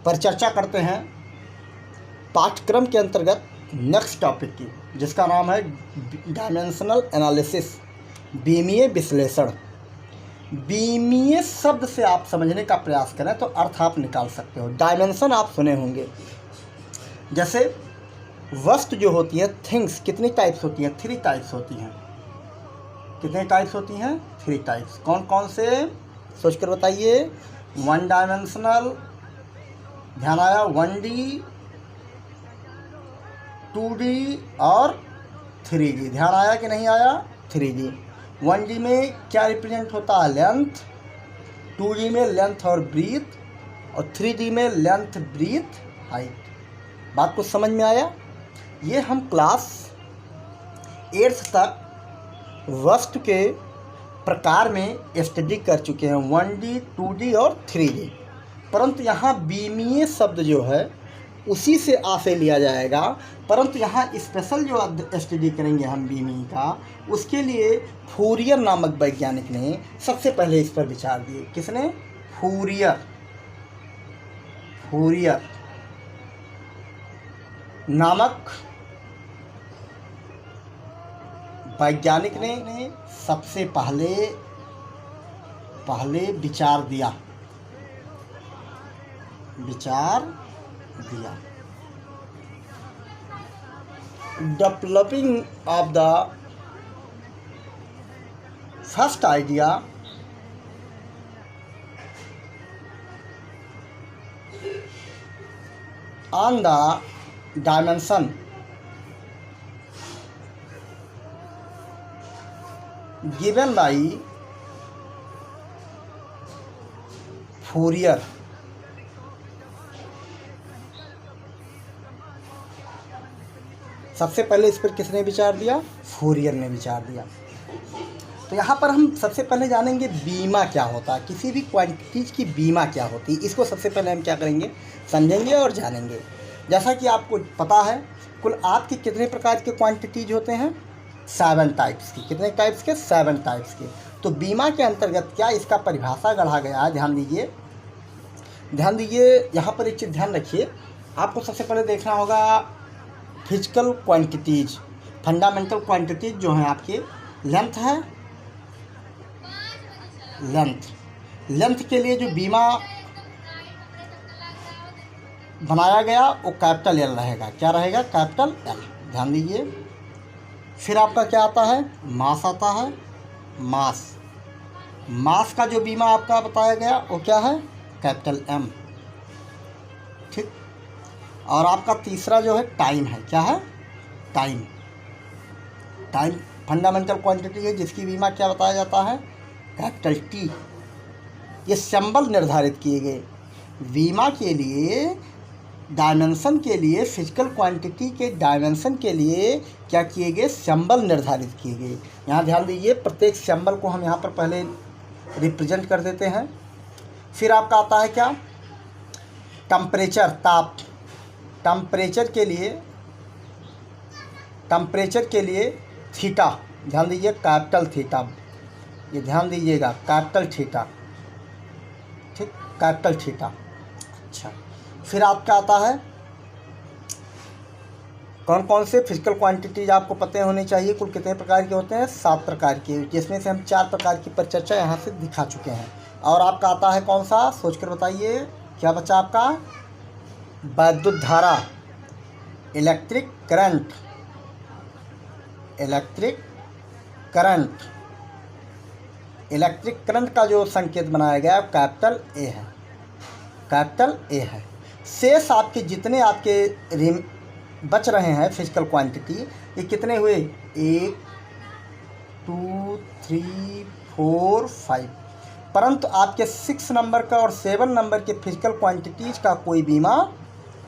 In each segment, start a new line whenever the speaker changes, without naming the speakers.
पर चर्चा करते हैं पाठ्यक्रम के अंतर्गत नेक्स्ट टॉपिक की, जिसका नाम है डायमेंशनल एनालिसिस, बीमीय विश्लेषण। बीमीय शब्द से आप समझने का प्रयास करें तो अर्थ आप निकाल सकते हो। डायमेंशन आप सुने होंगे, जैसे वस्तु जो होती है, थिंग्स, कितनी टाइप्स होती हैं? 3 टाइप्स होती हैं। कितने टाइप्स होती हैं? 3 टाइप्स। कौन कौन से? सोच कर बताइए। 1 डायमेंशनल, ध्यान आया? 1D, 2D और 3D, ध्यान आया कि नहीं आया? 3D। 1D में क्या रिप्रेजेंट होता है? लेंथ। 2D में लेंथ और ब्रीथ, और 3D में लेंथ, ब्रीथ, हाइट। बात कुछ समझ में आया? ये हम क्लास 8th तक वस्तु के प्रकार में स्टडी कर चुके हैं, 1D, 2D और 3D। परंतु यहाँ बीमीय शब्द जो है उसी से आशय लिया जाएगा। परंतु यहाँ स्पेशल जो स्टडी करेंगे हम बीमीय का, उसके लिए फूरियर नामक वैज्ञानिक ने सबसे पहले इस पर विचार दिए। किसने? फूरियर नामक वैज्ञानिक ने सबसे पहले विचार दिया। Developing of the first idea on the dimension given by Fourier. सबसे पहले इस पर किसने विचार दिया? फूरियर ने विचार दिया। तो यहाँ पर हम सबसे पहले जानेंगे बीमा क्या होता है, किसी भी क्वांटिटीज की बीमा क्या होती है। इसको सबसे पहले हम क्या करेंगे? समझेंगे और जानेंगे। जैसा कि आपको पता है, कुल आपके कितने प्रकार के क्वांटिटीज होते हैं? 7 टाइप्स की। कितने टाइप्स के? 7 टाइप्स के। तो बीमा के अंतर्गत क्या इसका परिभाषा गढ़ा गया है? ध्यान दीजिए। यहाँ पर एक चीज़ ध्यान रखिए, आपको सबसे पहले देखना होगा फिजिकल क्वांटिटीज, फंडामेंटल क्वांटिटीज जो हैं आपके। लेंथ है, लेंथ के लिए जो बीमा बनाया गया वो कैपिटल L रहेगा। क्या रहेगा? Capital L। ध्यान दीजिए। फिर आपका क्या आता है? मास आता है। मास का जो बीमा आपका बताया गया वो क्या है? Capital M। ठीक। और आपका तीसरा जो है टाइम है। क्या है? टाइम फंडामेंटल क्वांटिटी है, जिसकी बीमा क्या बताया जाता है? Capital T। ये सिंबल निर्धारित किए गए बीमा के लिए, डायमेंशन के लिए, फिजिकल क्वांटिटी के डायमेंशन के लिए क्या किए गए? सिंबल निर्धारित किए गए। यहाँ ध्यान दीजिए, प्रत्येक सिंबल को हम यहाँ पर पहले रिप्रेजेंट कर देते हैं। फिर आपका आता है क्या? टेम्परेचर, ताप। टेम्परेचर के लिए थीटा। ध्यान दीजिए, कैपिटल थीटा। ये ध्यान दीजिएगा, कैपिटल थीटा। ठीक, कैपिटल थीटा। अच्छा, फिर आपका आता है कौन कौन से फिजिकल क्वांटिटीज आपको पता होनी चाहिए। कुल कितने प्रकार के होते हैं? 7 प्रकार के, जिसमें से हम 4 प्रकार की परिचर्चा यहाँ से दिखा चुके हैं। और आपका आता है कौन सा? सोचकर बताइए, क्या बचा आपका? विद्युत धारा, इलेक्ट्रिक करंट। इलेक्ट्रिक करंट का जो संकेत बनाया गया है कैपिटल ए है। शेष आपके जितने आपके बच रहे हैं फिजिकल क्वांटिटी, ये कितने हुए? 1, 2, 3, 4, 5। परंतु आपके 6 नंबर का और 7 नंबर के फिजिकल क्वांटिटीज़ का कोई बीमा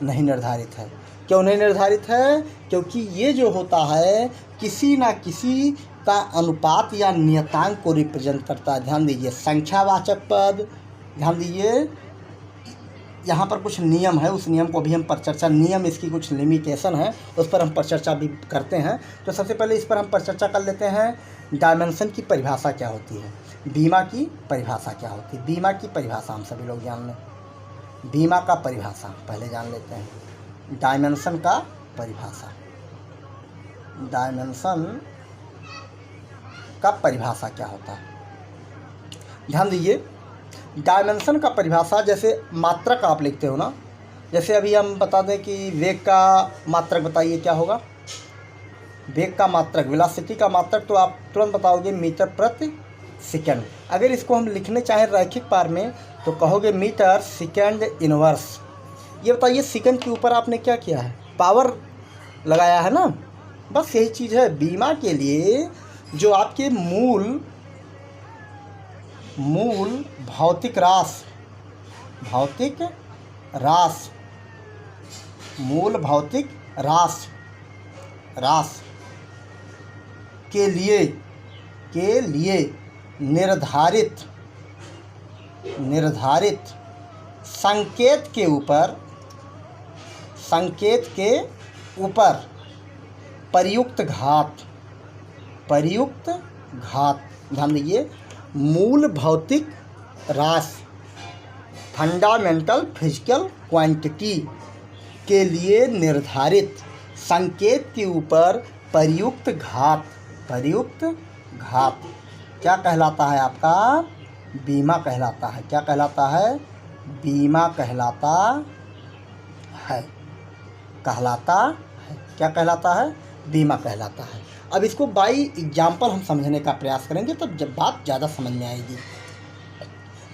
नहीं निर्धारित है। क्यों नहीं निर्धारित है? क्योंकि ये जो होता है किसी ना किसी का अनुपात या नियतांक को रिप्रेजेंट करता है। ध्यान दीजिए, संख्यावाचक पद। ध्यान दीजिए, यहाँ पर कुछ नियम है, उस नियम को भी हम परिचर्चा, नियम इसकी कुछ लिमिटेशन है, उस पर हम परिचर्चा भी करते हैं। तो सबसे पहले इस पर हम परिचर्चा कर लेते हैं। डायमेंशन की परिभाषा क्या होती है? बीमा की परिभाषा क्या होती है? बीमा की परिभाषा हम सभी लोग जान लें। बीमा का परिभाषा पहले जान लेते हैं। डायमेंशन का परिभाषा, डायमेंशन का परिभाषा क्या होता है, ध्यान दीजिए। डायमेंशन का परिभाषा, जैसे मात्रक आप लिखते हो ना, जैसे अभी हम बता दें कि वेग का मात्रक बताइए क्या होगा। वेग का मात्रक, वेलोसिटी का मात्रक, तो आप तुरंत बताओगे मीटर प्रति सेकंड। अगर इसको हम लिखने चाहें रैखिक पार में तो कहोगे मीटर सेकंड इनवर्स। ये बताइए सेकंड के ऊपर आपने क्या किया है, पावर लगाया है ना, बस यही चीज़ है। बीमा के लिए जो आपके मूल भौतिक रास, मूल भौतिक रास के लिए निर्धारित संकेत के ऊपर प्रयुक्त घात, ध्यान दीजिए, मूल भौतिक रास, फंडामेंटल फिजिकल क्वांटिटी के लिए निर्धारित संकेत के ऊपर प्रयुक्त घात क्या कहलाता है आपका, बीमा कहलाता है। क्या कहलाता है, बीमा कहलाता है। क्या कहलाता है, बीमा कहलाता है। अब इसको बाई एग्जाम्पल हम समझने का प्रयास करेंगे तब जब बात ज़्यादा समझ में आएगी।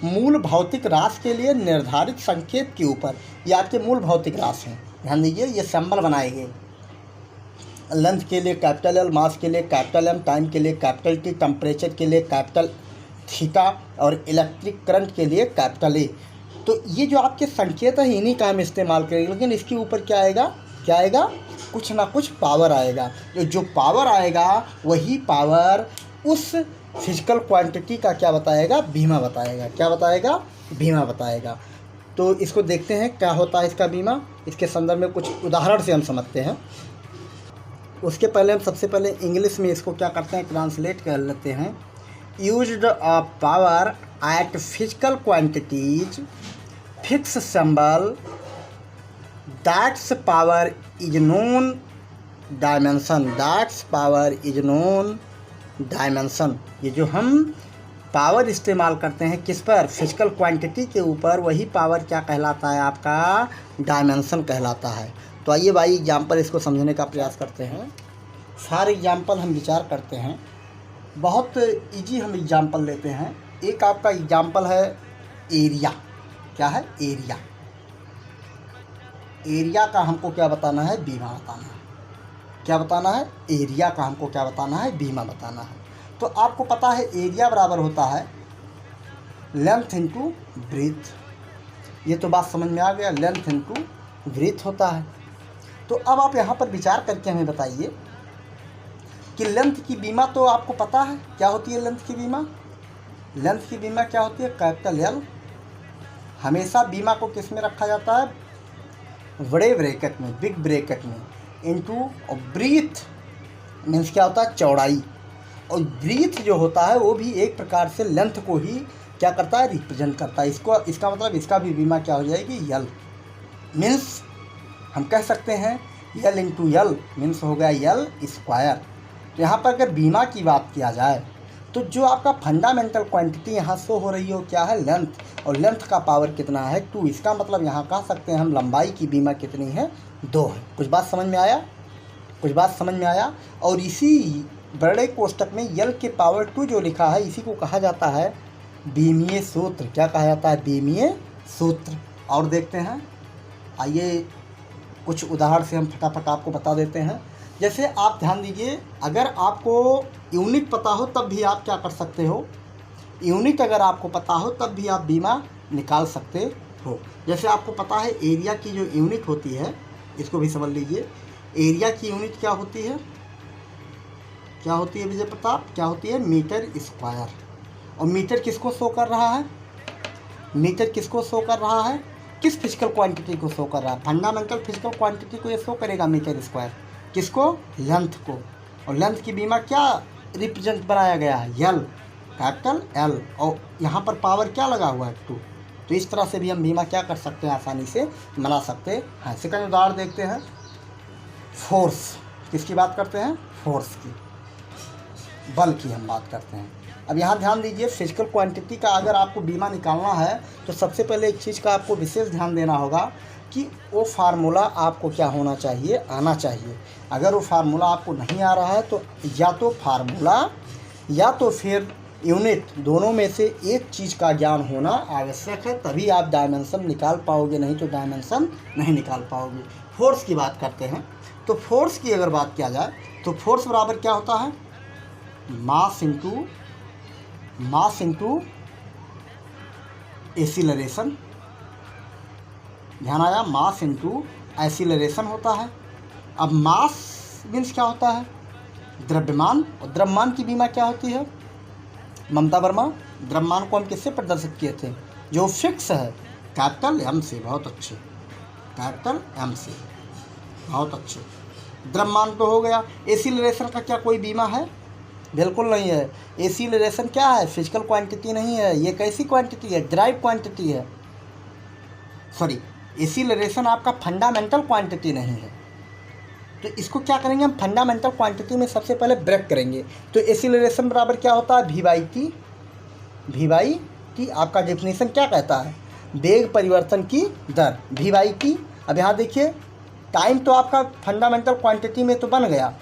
मूल भौतिक रास के लिए निर्धारित संकेत के ऊपर, ये आपके मूल भौतिक रास हैं, ध्यान दीजिए, ये सिंबल बनाएंगे। लेंथ के लिए कैपिटल एल, मास के लिए कैपिटल एम, टाइम के लिए कैपिटल टी, टेम्परेचर के लिए कैपिटल थीटा और इलेक्ट्रिक करंट के लिए कैपिटल ए। तो ये जो आपके संकेत है इन्हीं का हम इस्तेमाल करेंगे, लेकिन इसके ऊपर क्या आएगा, कुछ ना कुछ पावर आएगा। जो पावर आएगा वही पावर उस फिजिकल क्वांटिटी का क्या बताएगा, बीमा बताएगा। क्या बताएगा, बीमा बताएगा। तो इसको देखते हैं क्या होता है इसका बीमा। इसके संदर्भ में कुछ उदाहरण से हम समझते हैं। उसके पहले हम सबसे पहले इंग्लिश में इसको क्या करते हैं, ट्रांसलेट कर लेते हैं। Used of power eight physical quantities, fix symbol, that's power is known dimension, that's power is known dimension. ये जो हम पावर इस्तेमाल करते हैं किस पर, फिजिकल क्वांटिटी के ऊपर, वही पावर क्या कहलाता है, आपका डायमेंशन कहलाता है। तो आइए भाई एग्जाम्पल इसको समझने का प्रयास करते हैं। सारे एग्जाम्पल हम विचार करते हैं, बहुत इजी हम एग्जाम्पल लेते हैं। एक आपका एग्जाम्पल है एरिया। क्या है, एरिया। एरिया का हमको क्या बताना है, बीमा बताना है। क्या बताना है, एरिया का हमको क्या बताना है, बीमा बताना है। तो आपको पता है एरिया बराबर होता है लेंथ इंटू ब्रीथ। ये तो बात समझ में आ गया, लेंथ इंटू ब्रीथ होता है। तो अब आप यहाँ पर विचार करके हमें बताइए कि लेंथ की बीमा तो आपको पता है क्या होती है। लेंथ की बीमा क्या होती है, कैपिटल एल। हमेशा बीमा को किस में रखा जाता है, बड़े ब्रैकेट में, बिग ब्रैकेट में, इनटू और ब्रीथ मीन्स क्या होता है, चौड़ाई। और ब्रीथ जो होता है वो भी एक प्रकार से लेंथ को ही क्या करता है, रिप्रेजेंट करता है। इसका मतलब इसका भी बीमा क्या हो जाएगी, यल। मीन्स हम कह सकते हैं यल इंटू यल मीन्स हो गया यल स्क्वायर। तो यहाँ पर अगर बीमा की बात किया जाए तो जो आपका फंडामेंटल क्वांटिटी यहाँ शो हो रही हो क्या है, लेंथ, और लेंथ का पावर कितना है, 2। इसका मतलब यहाँ कह सकते हैं हम लंबाई की बीमा कितनी है, 2 है। कुछ बात समझ में आया। और इसी बड़े कोष्टक में यल के पावर 2 जो लिखा है इसी को कहा जाता है बीमीय सूत्र। क्या कहा जाता है, बीमीय सूत्र। और देखते हैं, आइए कुछ उदाहरण से हम फटाफट आपको बता देते हैं। जैसे आप ध्यान दीजिए, अगर आपको यूनिट पता हो तब भी आप क्या कर सकते हो, यूनिट अगर आपको पता हो तब भी आप बीमा निकाल सकते हो। जैसे आपको पता है एरिया की जो यूनिट होती है, इसको भी समझ लीजिए। एरिया की यूनिट क्या होती है विजय प्रताप, क्या होती है, मीटर स्क्वायर। और मीटर किसको शो कर रहा है, किस फिजिकल क्वांटिटी को शो कर रहा है, फंडामेंटल फिजिकल क्वांटिटी को ये शो करेगा मीटर स्क्वायर। किसको, लेंथ को। और लेंथ की बीमा क्या रिप्रेजेंट बनाया गया है, यल, कैपिटल एल। और यहाँ पर पावर क्या लगा हुआ है, 2। तो तो इस तरह से भी हम बीमा क्या कर सकते हैं, आसानी से बना सकते हैं। सेकंड उदाहरण देखते हैं, फोर्स। किसकी बात करते हैं, फोर्स की, बल की हम बात करते हैं। अब यहाँ ध्यान दीजिए, फिजिकल क्वांटिटी का अगर आपको बीमा निकालना है तो सबसे पहले एक चीज़ का आपको विशेष ध्यान देना होगा कि वो फार्मूला आपको क्या होना चाहिए, आना चाहिए। अगर वो फार्मूला आपको नहीं आ रहा है तो या तो फार्मूला या तो फिर यूनिट, दोनों में से एक चीज़ का ज्ञान होना आवश्यक है, तभी आप डायमेंशन निकाल पाओगे, नहीं तो डायमेंशन नहीं निकाल पाओगे। फोर्स की बात करते हैं, तो फोर्स की अगर बात किया जाए तो फोर्स बराबर क्या होता है, मास इंटू एक्सीलरेशन। ध्यान आया, मास इंटू एक्सीलरेशन होता है। अब मास मीन्स क्या होता है, द्रव्यमान, और द्रव्यमान की बीमा क्या होती है, ममता वर्मा, द्रव्यमान को हम किससे प्रदर्शित किए थे, जो फिक्स है, कैपिटल एम से। बहुत अच्छे, कैपिटल एम से, बहुत अच्छे। द्रव्यमान तो हो गया। एक्सीलरेशन का क्या कोई बीमा है, बिल्कुल नहीं है। एक्सीलरेशन क्या है, फिजिकल क्वांटिटी नहीं है, ये कैसी क्वांटिटी है, ड्राइव क्वांटिटी है, सॉरी, एक्सीलरेशन आपका फंडामेंटल क्वांटिटी नहीं है। तो इसको क्या करेंगे हम, फंडामेंटल क्वांटिटी में सबसे पहले ब्रेक करेंगे। तो एक्सीलरेशन बराबर क्या होता है, वी बाई टी। आपका डेफिनेशन क्या कहता है, वेग परिवर्तन की दर, वी बाई टी। अब यहाँ देखिए, टाइम तो आपका फंडामेंटल क्वांटिटी में तो बन गया,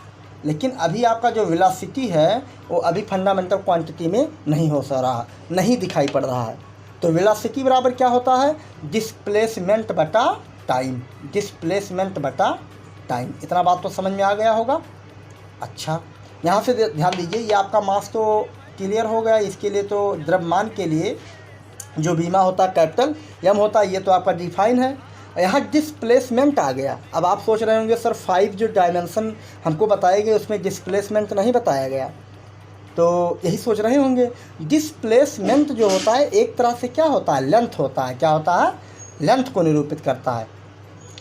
लेकिन अभी आपका जो वेलोसिटी है वो अभी फंडामेंटल क्वांटिटी में नहीं हो सा रहा, नहीं दिखाई पड़ रहा है। तो वेलोसिटी बराबर क्या होता है, डिस्प्लेसमेंट बटा टाइम, डिस्प्लेसमेंट बटा टाइम। इतना बात तो समझ में आ गया होगा। अच्छा, यहाँ से ध्यान दीजिए, ये आपका मास तो क्लियर हो गया। इसके लिए तो द्रव्यमान के लिए जो बीमा होता है कैपिटल एम होता है, ये तो आपका डिफाइन है। यहाँ डिस्प्लेसमेंट आ गया। अब आप सोच रहे होंगे सर 5 जो डायमेंशन हमको बताए गए उसमें डिस्प्लेसमेंट नहीं बताया गया, तो यही सोच रहे होंगे। डिस्प्लेसमेंट जो होता है एक तरह से क्या होता है, लेंथ होता है। क्या होता है, लेंथ को निरूपित करता है।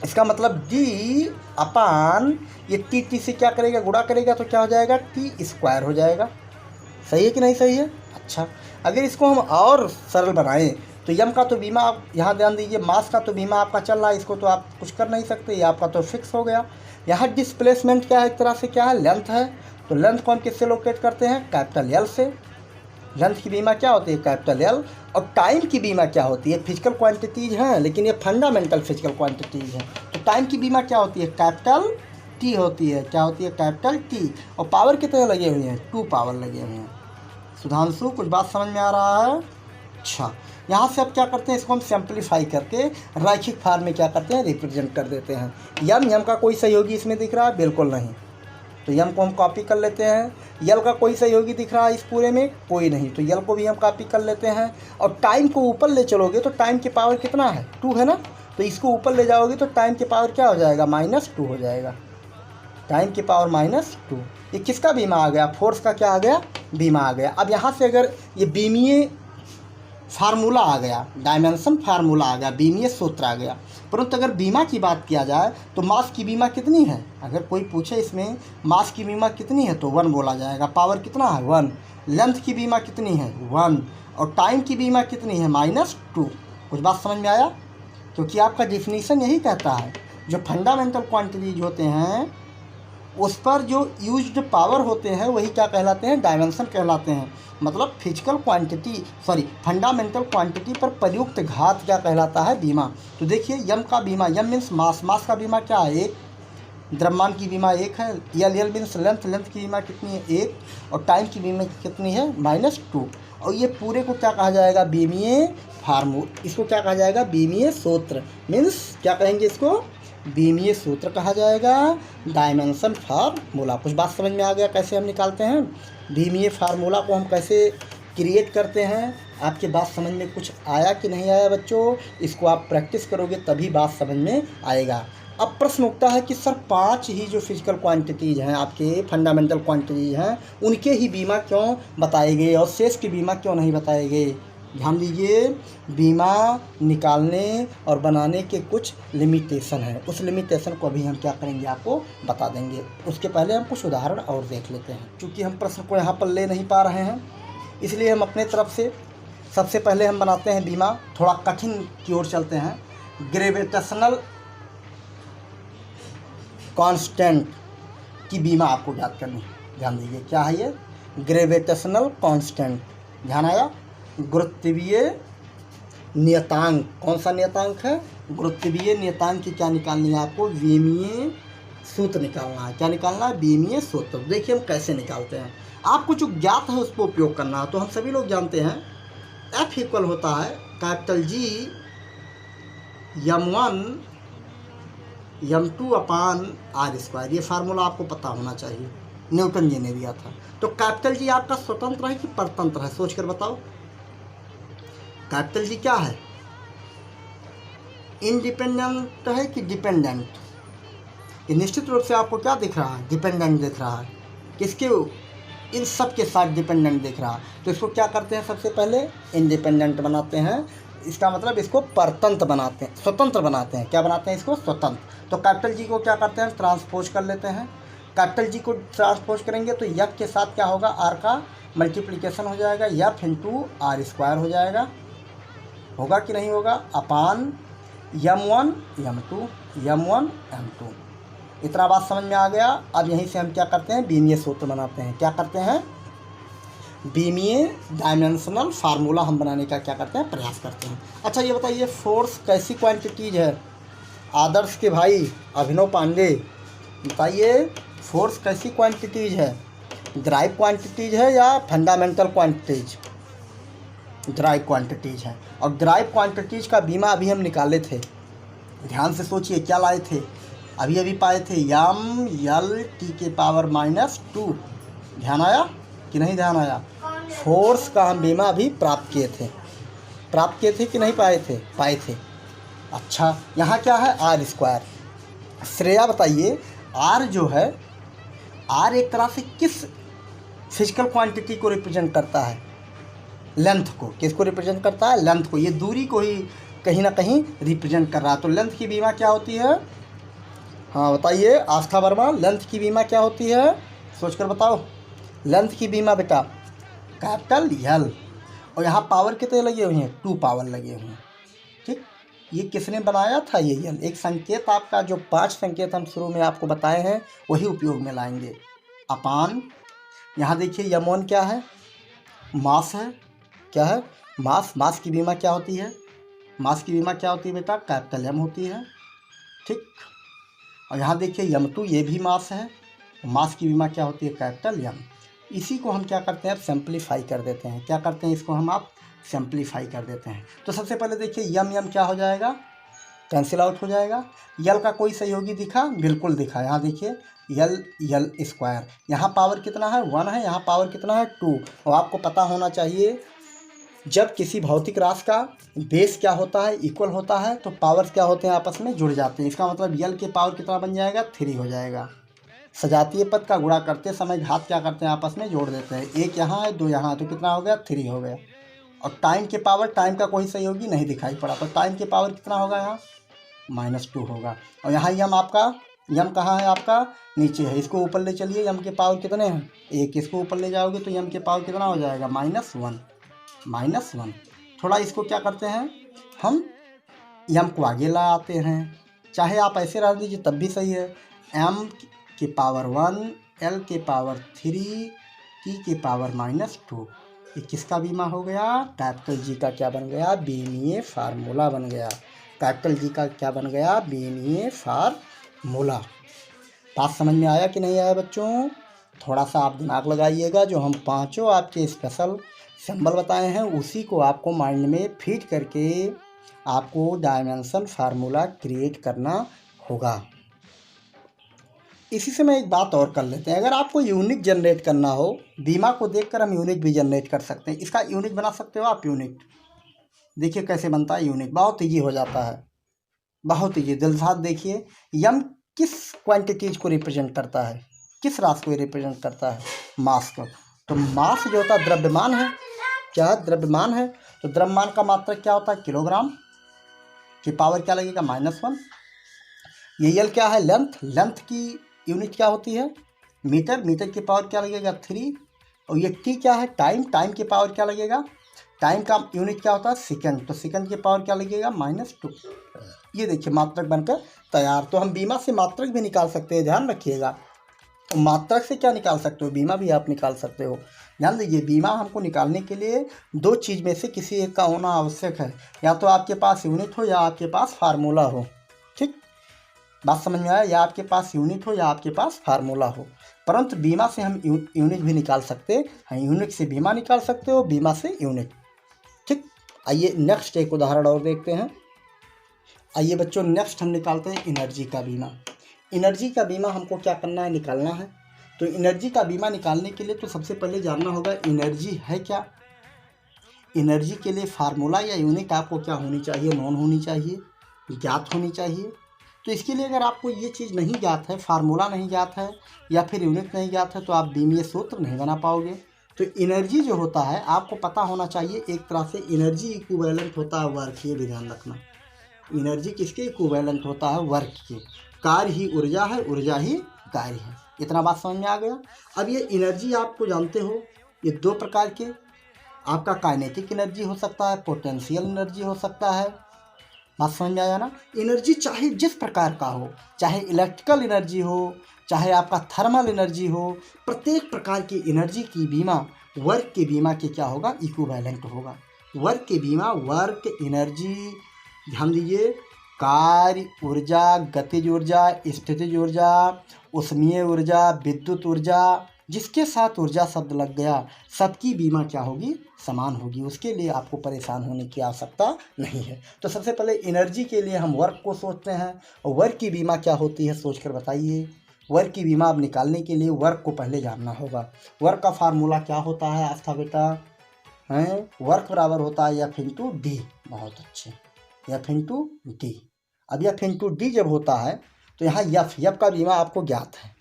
इसका मतलब डी अपान ये टी से क्या करेगा, गुणा करेगा, तो क्या हो जाएगा, टी स्क्वायर हो जाएगा। सही है कि नहीं सही है। अच्छा, अगर इसको हम और सरल बनाएं तो यम का तो बीमा, आप यहाँ ध्यान दीजिए, मास का तो बीमा आपका चल रहा है, इसको तो आप कुछ कर नहीं सकते, ये आपका तो फिक्स हो गया। यहाँ डिस्प्लेसमेंट क्या है, एक तरह से क्या है, लेंथ है। तो लेंथ को हम किससे लोकेट करते हैं, कैपिटल एल से। लेंथ की बीमा क्या होती है, कैपिटल एल। और टाइम की बीमा क्या होती है, फिजिकल क्वांटिटीज़ हैं लेकिन ये फंडामेंटल फिजिकल क्वांटिटीज़ हैं। तो टाइम की बीमा क्या होती है, कैपिटल टी होती है। क्या होती है, कैपिटल टी। और पावर कितने लगे हुए हैं, 2 पावर लगे हुए हैं। सुधांशु, कुछ बात समझ में आ रहा है। अच्छा, यहाँ से अब क्या करते हैं, इसको हम सिंप्लीफाई करके रैखिक फॉर्म में क्या करते हैं, रिप्रेजेंट कर देते हैं। यम का कोई सहयोगी इसमें दिख रहा है, बिल्कुल नहीं। तो यम को हम कॉपी कर लेते हैं। यल का कोई सहयोगी दिख रहा है इस पूरे में, कोई नहीं, तो यल को भी हम कॉपी कर लेते हैं। और टाइम को ऊपर ले चलोगे तो टाइम की पावर कितना है, 2 है ना, तो इसको ऊपर ले जाओगे तो टाइम की पावर क्या हो जाएगा, -2 हो जाएगा। टाइम की पावर -2। ये किसका बीमा आ गया, फोर्स का क्या आ गया, बीमा आ गया। अब यहाँ से अगर ये बीमीय फार्मूला आ गया, डायमेंशन फार्मूला आ गया, बीमीय सूत्र आ गया, परंतु अगर बीमा की बात किया जाए तो मास की बीमा कितनी है, अगर कोई पूछे इसमें मास की बीमा कितनी है तो 1 बोला जाएगा। पावर कितना है, 1। लेंथ की बीमा कितनी है, 1। और टाइम की बीमा कितनी है, -2। कुछ बात समझ में आया, क्योंकि आपका डिफिनीशन यही कहता है जो फंडामेंटल क्वांटिटीज होते हैं उस पर जो यूज्ड पावर होते हैं वही क्या कहलाते हैं, डायमेंशन कहलाते हैं। मतलब physical quantity, sorry, fundamental quantity पर प्रयुक्त घात क्या कहलाता है, बीमा। तो देखिए, यम का बीमा, यम मीन्स मास, मास का बीमा क्या है, 1। द्रव्यमान की बीमा 1 है। यल मीन्स लेंथ, लेंथ की बीमा कितनी है, 1। और टाइम की बीमा कितनी है, -2। और ये पूरे को क्या कहा जाएगा, बीमीय फार्मूला। इसको क्या कहा जाएगा, बीमीय सूत्र। मीन्स क्या कहेंगे इसको, बीमीय सूत्र कहा जाएगा, डायमेंशन फार्मूला। कुछ बात समझ में आ गया कैसे हम निकालते हैं, बीमीय फार्मूला को हम कैसे क्रिएट करते हैं। आपके बात समझ में कुछ आया कि नहीं आया बच्चों, इसको आप प्रैक्टिस करोगे तभी बात समझ में आएगा। अब प्रश्न उठता है कि सर 5 ही जो फिजिकल क्वांटिटीज़ हैं, आपके फंडामेंटल क्वांटिटीज़ हैं, उनके ही बीमा क्यों बताए गए और शेष के बीमा क्यों नहीं बताए गए। ध्यान दीजिए, बीमा निकालने और बनाने के कुछ लिमिटेशन है, उस लिमिटेशन को अभी हम क्या करेंगे, आपको बता देंगे। उसके पहले हम कुछ उदाहरण और देख लेते हैं। क्योंकि हम प्रश्न को यहाँ पर ले नहीं पा रहे हैं, इसलिए हम अपने तरफ से सबसे पहले हम बनाते हैं बीमा, थोड़ा कठिन की ओर चलते हैं। ग्रेविटेशनल कांस्टेंट की बीमा आपको याद करनी है, ध्यान दीजिए। क्या है ये? Gravitational constant. ध्यान आया? गुरुत्वीय नियतांक। कौन सा नियतांक है? गुरुत्वीय नियतांक की क्या निकालनी है आपको? विमीय सूत्र निकालना है। क्या निकालना है? विमीय सूत्र। देखिए हम कैसे निकालते हैं। आपको जो ज्ञात है उसको उपयोग करना है। तो हम सभी लोग जानते हैं F इक्वल होता है कैपिटल G m1 m2 अपान r²। ये फार्मूला आपको पता होना चाहिए, न्यूटन जी ने दिया था। तो कैपिटल G आपका स्वतंत्र है कि परतंत्र है? सोच कर बताओ। कैपिटल G क्या है? इंडिपेंडेंट है कि डिपेंडेंट? ये निश्चित रूप से आपको क्या दिख रहा है? डिपेंडेंट दिख रहा है। किसके? इन सब के साथ डिपेंडेंट दिख रहा है। तो इसको क्या करते हैं? सबसे पहले इंडिपेंडेंट बनाते हैं। इसका मतलब इसको परतंत्र बनाते हैं, स्वतंत्र बनाते हैं। क्या बनाते हैं इसको? स्वतंत्र। तो कैपिटल जी को क्या करते हैं? ट्रांसपोज कर लेते हैं। कैपिटल जी को ट्रांसपोज करेंगे तो यफ के साथ क्या होगा? आर का मल्टीप्लिकेशन हो जाएगा, यफ इंटू r² हो जाएगा। होगा कि नहीं होगा? अपान m1 m2 m1 m2। इतना बात समझ में आ गया। अब यहीं से हम क्या करते हैं? बीमीय सूत्र बनाते हैं। क्या करते हैं? बीमीय डायमेंशनल फार्मूला हम बनाने का क्या करते हैं? प्रयास करते हैं। अच्छा ये बताइए, फोर्स कैसी क्वांटिटीज है? आदर्श के भाई अभिनव पांडे बताइए, फोर्स कैसी क्वांटिटीज है? ड्राइव क्वांटिटीज है या फंडामेंटल क्वांटिटीज? ड्राइव क्वांटिटीज है। और ड्राइव क्वांटिटीज का बीमा अभी हम निकाले थे। ध्यान से सोचिए, क्या लाए थे? अभी पाए थे m/L⁻²। ध्यान आया कि नहीं ध्यान आया? फोर्स का हम बीमा अभी प्राप्त किए थे। प्राप्त किए थे कि नहीं पाए थे? पाए थे। अच्छा यहाँ क्या है? r²। श्रेया बताइए, r जो है, r एक तरह से किस फिजिकल क्वांटिटी को रिप्रेजेंट करता है? लेंथ को। किसको रिप्रेजेंट करता है? लेंथ को। ये दूरी को ही कहीं ना कहीं रिप्रेजेंट कर रहा है। तो लेंथ की बीमा क्या होती है? हाँ बताइए आस्था वर्मा, लेंथ की बीमा क्या होती है? सोचकर बताओ। लेंथ की बीमा बेटा कैपिटल L। और यहाँ पावर कितने लगे हुए हैं? 2 पावर लगे हुए हैं। ठीक, ये किसने बनाया था? ये L। एक संकेत आपका, जो 5 संकेत हम शुरू में आपको बताए हैं वही उपयोग में लाएंगे। अपान, यहाँ देखिए m1 क्या है? मास है। क्या है? मास। मास की बीमा क्या होती है? मास की बीमा क्या होती है बेटा? कैपिटल M होती है। ठीक, और यहाँ देखिए m2 ये भी मास है। मास की बीमा क्या होती है? Capital M। इसी को हम क्या करते हैं? सिंप्लीफाई कर देते हैं। क्या करते हैं? इसको हम आप सिंप्लीफाई कर देते हैं। तो सबसे पहले देखिए m क्या हो जाएगा? कैंसिल आउट हो जाएगा। यल का कोई सहयोगी दिखा? बिल्कुल दिखा। यहाँ देखिए L²। यहाँ पावर कितना है? 1 है। यहाँ पावर कितना है? 2। और आपको पता होना चाहिए, जब किसी भौतिक राशि का बेस क्या होता है? इक्वल होता है, तो पावर्स क्या होते हैं? आपस में जुड़ जाते हैं। इसका मतलब यल के पावर कितना बन जाएगा? 3 हो जाएगा। सजातीय पद का गुणा करते समय घात क्या करते हैं? आपस में जोड़ देते हैं। 1 यहाँ है, 2 यहाँ है, तो कितना हो गया? 3 हो गया। और टाइम के पावर, टाइम का कोई सहयोगी नहीं दिखाई पड़ा, तो टाइम के पावर कितना होगा? यहाँ -2 होगा। और यहाँ यम आपका, यम कहाँ है आपका? नीचे है। इसको ऊपर ले चलिए। यम के पावर कितने हैं? 1। इसको ऊपर ले जाओगे तो यम के पावर कितना हो जाएगा? -1। थोड़ा इसको क्या करते हैं हम? यम को आगे ला आते हैं। चाहे आप ऐसे रख दीजिए तब भी सही है। m के पावर 1, L के पावर 3, T के पावर -2। ये किसका बीमा हो गया? कैपिटल G का क्या बन गया? बीमीय फार्मूला बन गया। कैपिटल G का क्या बन गया? बीमीय फार्मूला। बात समझ में आया कि नहीं आया बच्चों? थोड़ा सा आप दिमाग लगाइएगा। जो हम 5 आपके स्पेशल सिंबल बताए हैं उसी को आपको माइंड में फीड करके आपको डायमेंशन फार्मूला क्रिएट करना होगा। इसी से मैं एक बात और कर लेते हैं। अगर आपको यूनिट जनरेट करना हो, बीमा को देखकर हम यूनिट भी जनरेट कर सकते हैं। इसका यूनिट बना सकते हो आप। यूनिट देखिए कैसे बनता है यूनिट। बहुत ईजी हो जाता है, बहुत ईजी। दिल साथ देखिए, यम किस क्वांटिटीज को रिप्रेजेंट करता है? किस राशि को रिप्रेजेंट करता है? मास को। तो मास जो होता है द्रव्यमान है। क्या है? द्रव्यमान है। तो द्रव्यमान का मात्रक क्या होता है? किलोग्राम। की पावर क्या लगेगा? -1। ये यल क्या है? लेंथ। लेंथ की यूनिट क्या होती है? मीटर। मीटर की पावर क्या लगेगा? 3। और ये टी क्या है? टाइम। टाइम की पावर क्या लगेगा? टाइम का यूनिट क्या होता है? सेकंड। तो सेकंड की पावर क्या लगेगा? -2। ये देखिए मात्रक बनकर तैयार। तो हम बीमा से मात्रक भी निकाल सकते हैं, ध्यान रखिएगा। तो मात्रक से क्या निकाल सकते हो? बीमा भी आप निकाल सकते हो। ध्यान दीजिए, बीमा हमको निकालने के लिए दो चीज़ में से किसी एक का होना आवश्यक है। या तो आपके पास यूनिट हो या आपके पास फार्मूला हो। ठीक, बात समझ में आया? या आपके पास यूनिट हो या आपके पास फार्मूला हो। परंतु बीमा से हम यूनिट भी निकाल सकते हैं। यूनिट से बीमा निकाल सकते हो, बीमा से यूनिट। ठीक, आइए नेक्स्ट एक उदाहरण और देखते हैं। आइए बच्चों, नेक्स्ट हम निकालते हैं एनर्जी का बीमा। एनर्जी का बीमा हमको क्या करना है? निकालना है। तो एनर्जी का बीमा निकालने के लिए तो सबसे पहले जानना होगा एनर्जी है क्या। एनर्जी के लिए फार्मूला या यूनिट आपको क्या होनी चाहिए? नॉन होनी चाहिए, ज्ञात होनी चाहिए। तो इसके लिए अगर आपको ये चीज़ नहीं ज्ञात है, फार्मूला नहीं ज्ञात है या फिर यूनिट नहीं ज्ञात है, तो आप बीमीय सूत्र नहीं बना पाओगे। तो एनर्जी जो होता है आपको पता होना चाहिए, एक तरह से एनर्जी इक्विवेलेंट होता है वर्क। ये भी ध्यान रखना, एनर्जी किसके इक्विवेलेंट होता है? वर्क के। कार्य ही ऊर्जा है, ऊर्जा ही कार्य है। इतना बात समझ में आ गया। अब ये एनर्जी आपको जानते हो, ये दो प्रकार के, आपका काइनेटिक एनर्जी हो सकता है, पोटेंशियल एनर्जी हो सकता है। बात समझ में आया ना? एनर्जी चाहे जिस प्रकार का हो, चाहे इलेक्ट्रिकल एनर्जी हो, चाहे आपका थर्मल एनर्जी हो, प्रत्येक प्रकार की एनर्जी की बीमा वर्क के बीमा के क्या होगा? इक्विवेलेंट होगा। वर्क के बीमा, वर्क एनर्जी, ध्यान दीजिए, कार्य ऊर्जा, गतिज ऊर्जा, स्थितिज ऊर्जा, ऊष्मीय ऊर्जा, विद्युत ऊर्जा, जिसके साथ ऊर्जा शब्द लग गया, सबकी बीमा क्या होगी? समान होगी। उसके लिए आपको परेशान होने की आवश्यकता नहीं है। तो सबसे पहले एनर्जी के लिए हम वर्क को सोचते हैं, और वर्क की बीमा क्या होती है सोचकर बताइए। वर्क की बीमा अब निकालने के लिए वर्क को पहले जानना होगा। वर्क का फार्मूला क्या होता है आस्था बेटा? हैं, वर्क बराबर होता है एफ इंटू डी। बहुत अच्छे, एफ इंटू डी। अब एफ इंटू डी जब होता है तो यहाँ एफ का बीमा आपको ज्ञात है,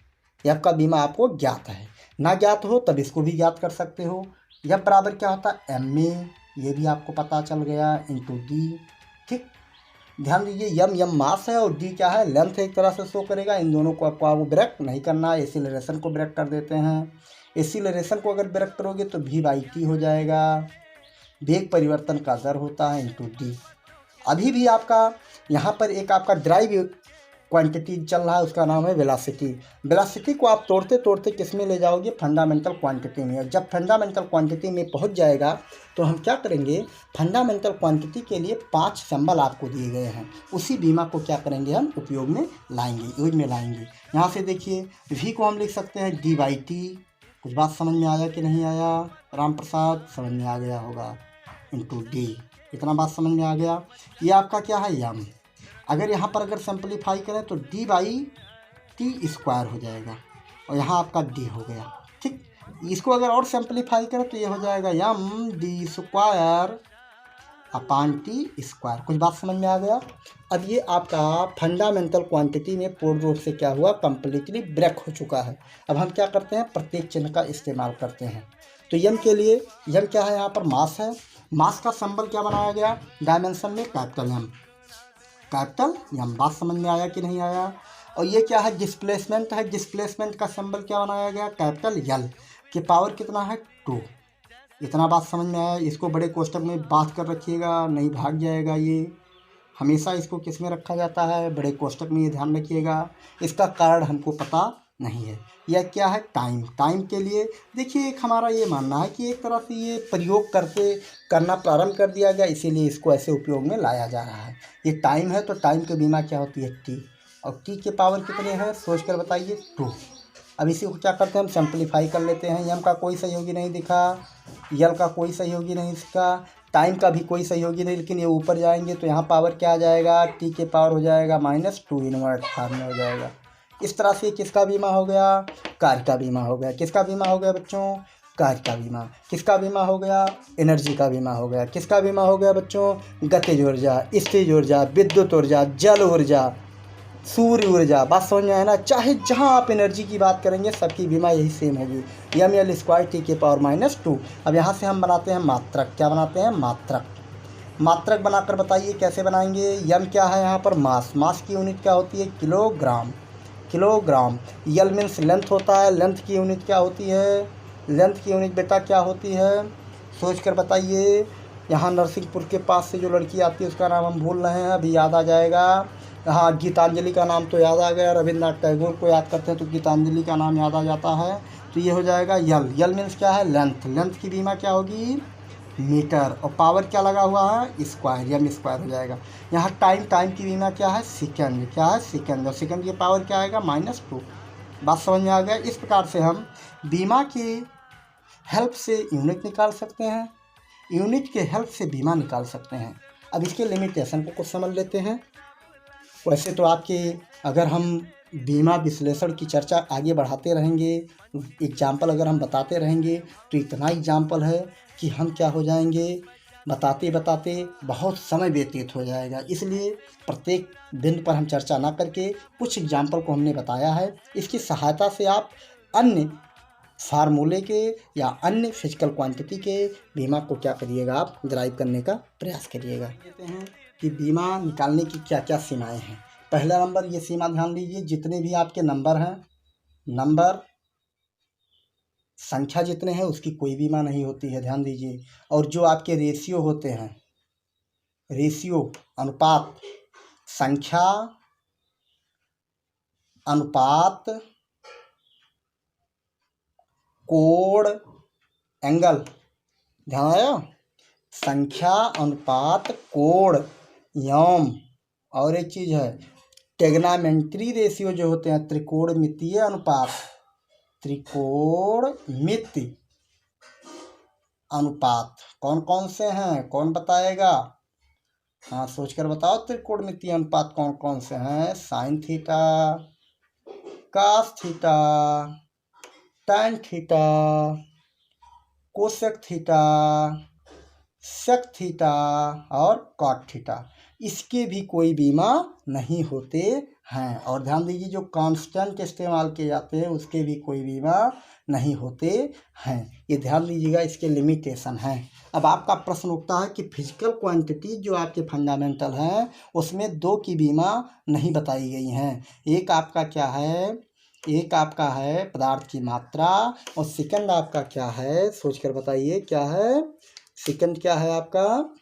एफ का बीमा आपको ज्ञात है। ना ज्ञात हो तब इसको भी ज्ञात कर सकते हो। एफ बराबर क्या होता है? एम ए, ये भी आपको पता चल गया, इंटू डी। ठीक, ध्यान दीजिए, यम मास है और डी क्या है? लेंथ एक तरह से शो करेगा। इन दोनों को आपको ब्रेक नहीं करना है, एसिलरेशन को ब्रेक कर देते हैं। एसिलरेशन को अगर ब्रेक करोगे तो v/t हो जाएगा। वेग परिवर्तन का दर होता है इंटू डी। अभी भी आपका यहाँ पर एक आपका ड्राइव क्वांटिटी चल रहा है, उसका नाम है वेलोसिटी। वेलोसिटी को आप तोड़ते तोड़ते किस में ले जाओगे? फंडामेंटल क्वांटिटी में। और जब फंडामेंटल क्वांटिटी में पहुंच जाएगा तो हम क्या करेंगे? फंडामेंटल क्वांटिटी के लिए 5 सिंबल आपको दिए गए हैं, उसी बीमा को क्या करेंगे? हम उपयोग में लाएंगे, यूज में लाएंगे। यहाँ से देखिए, v को हम लिख सकते हैं d/t। कुछ बात समझ में आया कि नहीं आया? राम प्रसाद, समझ में आ गया होगा, इंटू डी। इतना बात समझ में आ गया। ये आपका क्या है? यम। अगर यहाँ पर अगर सिंपलीफाई करें तो d/t² हो जाएगा, और यहाँ आपका d हो गया। ठीक, इसको अगर और सिंपलीफाई करें तो ये हो जाएगा md²/t²। कुछ बात समझ में आ गया? अब ये आपका फंडामेंटल क्वांटिटी में पूर्ण रूप से क्या हुआ? कंप्लीटली ब्रेक हो चुका है। अब हम क्या करते हैं? प्रत्येक चिन्ह का इस्तेमाल करते हैं। तो यम के लिए, यम क्या है? यहाँ पर मास है। मास का सिंबल क्या बनाया गया? डायमेंशन में कैपिटल एम, कैपिटल एम। बात समझ में आया कि नहीं आया? और ये क्या है? डिस्प्लेसमेंट है। डिस्प्लेसमेंट का सिंबल क्या बनाया गया? Capital L. की पावर कितना है? 2। इतना बात समझ में आया? इसको बड़े कोष्टक में बात कर रखिएगा, नहीं भाग जाएगा। ये हमेशा इसको किस में रखा जाता है? बड़े कोष्टक में। ये ध्यान रखिएगा। इसका कारण हमको पता नहीं है। यह क्या है? टाइम। टाइम के लिए देखिए, एक हमारा ये मानना है कि एक तरह से ये प्रयोग करना प्रारंभ कर दिया गया, इसीलिए इसको ऐसे उपयोग में लाया जा रहा है। ये टाइम है तो टाइम की बीमा क्या होती है? टी। और टी के पावर कितने हैं सोच कर बताइए? 2। अब इसी को क्या करते हैं? हम सिंपलीफाई कर लेते हैं। एम का कोई सहयोगी नहीं दिखा, यल का कोई सहयोगी नहीं दिखा, टाइम का भी कोई सहयोगी नहीं, लेकिन ये ऊपर जाएंगे तो यहाँ पावर क्या आ जाएगा? टी के पावर हो जाएगा -2 इनवर्ट फॉर्म में हो जाएगा। इस तरह से किसका बीमा हो गया? कार्य का बीमा हो गया। किसका बीमा हो गया बच्चों? कार्य का बीमा। किसका बीमा हो गया? एनर्जी का बीमा हो गया। किसका बीमा हो गया बच्चों? गतिज ऊर्जा, स्थितिज ऊर्जा, विद्युत ऊर्जा, जल ऊर्जा, सूर्य ऊर्जा। बात समझ में आया ना? चाहे जहां आप एनर्जी की बात करेंगे सबकी बीमा यही सेम होगी, ml²t⁻²। अब यहाँ से हम बनाते हैं मात्रक। क्या बनाते हैं? मात्रक। मात्रक बनाकर बताइए कैसे बनाएंगे? यम क्या है यहाँ पर? मास। मास की यूनिट क्या होती है? किलोग्राम। किलोग्राम। यल मीन्स लेंथ होता है। लेंथ की यूनिट क्या होती है? लेंथ की यूनिट बेटा क्या होती है? सोच कर बताइए। यहाँ नरसिंहपुर के पास से जो लड़की आती है उसका नाम हम भूल रहे हैं, अभी याद आ जाएगा। हाँ, गीतांजलि का नाम तो याद आ गया। रविन्द्रनाथ टैगोर को याद करते हैं तो गीतांजलि का नाम याद आ जाता है। तो ये हो जाएगा यल। यल मीन्स क्या है? लेंथ। लेंथ की बीमा क्या होगी? मीटर। और पावर क्या लगा हुआ है? स्क्वायर, एम स्क्वायर हो जाएगा। यहाँ टाइम, टाइम की बीमा क्या है? सेकंड। क्या है? सेकंड। और सेकंड की पावर क्या आएगा? -2। बात समझ में आ गया। इस प्रकार से हम बीमा की हेल्प से यूनिट निकाल सकते हैं, यूनिट के हेल्प से बीमा निकाल सकते हैं। अब इसके लिमिटेशन को कुछ समझ लेते हैं। वैसे तो आपके अगर हम बीमा विश्लेषण की चर्चा आगे बढ़ाते रहेंगे, एग्जाम्पल अगर हम बताते रहेंगे तो इतना एग्जाम्पल है कि हम क्या हो जाएंगे, बताते बताते बहुत समय व्यतीत हो जाएगा। इसलिए प्रत्येक बिंदु पर हम चर्चा ना करके कुछ एग्जाम्पल को हमने बताया है। इसकी सहायता से आप अन्य फार्मूले के या अन्य फिजिकल क्वांटिटी के बीमा को क्या करिएगा, आप ड्राइव करने का प्रयास करिएगा। कहते हैं कि बीमा निकालने की क्या क्या सीमाएं हैं। पहला नंबर, ये सीमा ध्यान दीजिए, जितने भी आपके नंबर हैं, नंबर संख्या जितने हैं उसकी कोई बीमा नहीं होती है, ध्यान दीजिए। और जो आपके रेशियो होते हैं, रेशियो अनुपात, संख्या अनुपात कोण एंगल, ध्यान आया? संख्या अनुपात कोण यौम। और एक चीज़ है टेग्नामेंट्री रेशियो जो होते हैं, त्रिकोणमितीय अनुपात, त्रिकोणमिति अनुपात कौन कौन से हैं? कौन बताएगा? हाँ, सोचकर बताओ। त्रिकोणमितीय अनुपात कौन कौन से हैं? Sine theta, cos theta, tan theta, cosec theta, sec theta और कॉट थीटा। इसके भी कोई बीमा नहीं होते हैं। और ध्यान दीजिए, जो कांस्टेंट इस्तेमाल किए जाते हैं उसके भी कोई बीमा नहीं होते हैं। ये ध्यान दीजिएगा, इसके लिमिटेशन हैं। अब आपका प्रश्न उठता है कि फिजिकल क्वांटिटी जो आपके फंडामेंटल हैं उसमें दो की बीमा नहीं बताई गई हैं। एक आपका क्या है? एक आपका है पदार्थ की मात्रा, और सेकंड आपका क्या है? सोचकर बताइए क्या है? सेकंड क्या है आपका?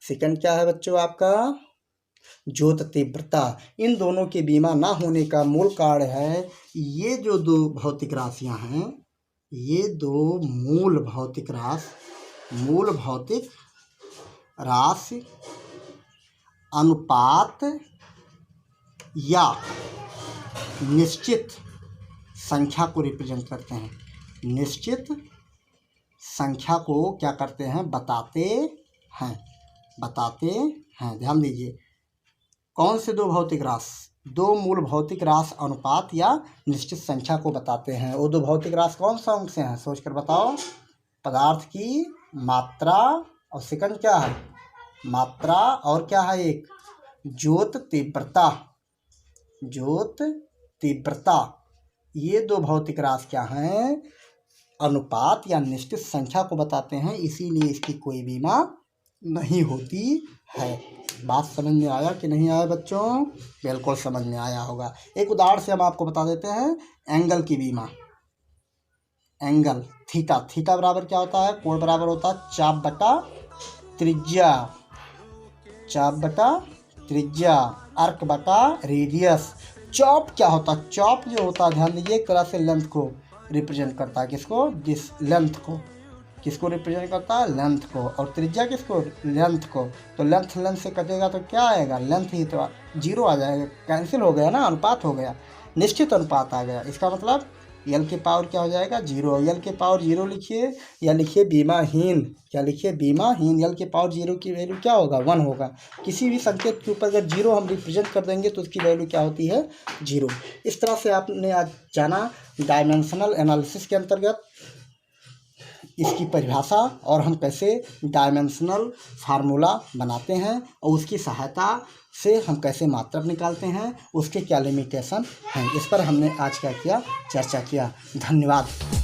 सेकंड क्या है बच्चों आपका? ज्योत तीव्रता। इन दोनों के बीमा ना होने का मूल कारण है ये जो दो भौतिक राशियां हैं, ये दो मूल भौतिक राशि अनुपात या निश्चित संख्या को रिप्रेजेंट करते हैं। निश्चित संख्या को क्या करते हैं? बताते हैं। ध्यान दीजिए, कौन से दो भौतिक राशि? दो मूल भौतिक राशि अनुपात या निश्चित संख्या को बताते हैं। वो दो भौतिक राशि कौन सा से हैं? सोचकर बताओ। पदार्थ की मात्रा, और सेकंड क्या है? मात्रा, और क्या है एक? ज्योत तीव्रता। ज्योत तीव्रता। ये दो भौतिक राशि क्या हैं? अनुपात या निश्चित संख्या को बताते हैं, इसीलिए इसकी कोई बीमा नहीं होती है। बात समझ में आया कि नहीं आया बच्चों? बिल्कुल समझ में आया होगा। एक उदाहरण से हम आपको बता देते हैं एंगल की बीमा। Angle theta. थीटा बराबर क्या होता है? कोण बराबर होता है चाप बटा त्रिज्या, चाप बटा त्रिज्या, अर्क बटा रेडियस। चॉप क्या होता है? चॉप जो होता है, ध्यान दीजिए, एक तरह से लेंथ को रिप्रेजेंट करता है। किसको? जिस लेंथ को। किसको रिप्रेजेंट करता है? लेंथ को। और त्रिज्या किसको? लेंथ को। तो लेंथ से कटेगा तो क्या आएगा? लेंथ ही तो जीरो आ जाएगा, कैंसिल हो गया ना, अनुपात हो गया, निश्चित अनुपात आ गया। इसका मतलब यल की पावर क्या हो जाएगा? जीरो। यल के पावर जीरो लिखिए, या लिखिए बीमाहीन। क्या लिखिए? बीमाहीन। यल के पावर जीरो की वैल्यू क्या होगा? 1 होगा। किसी भी संकेत के ऊपर अगर जीरो हम रिप्रेजेंट कर देंगे तो उसकी वैल्यू क्या होती है? जीरो। इस तरह से आपने आज जाना डायमेंशनल एनालिसिस के अंतर्गत इसकी परिभाषा, और हम कैसे डायमेंशनल फार्मूला बनाते हैं और उसकी सहायता से हम कैसे मात्रक निकालते हैं, उसके क्या लिमिटेशन हैं, इस पर हमने आज क्या किया? चर्चा किया। धन्यवाद।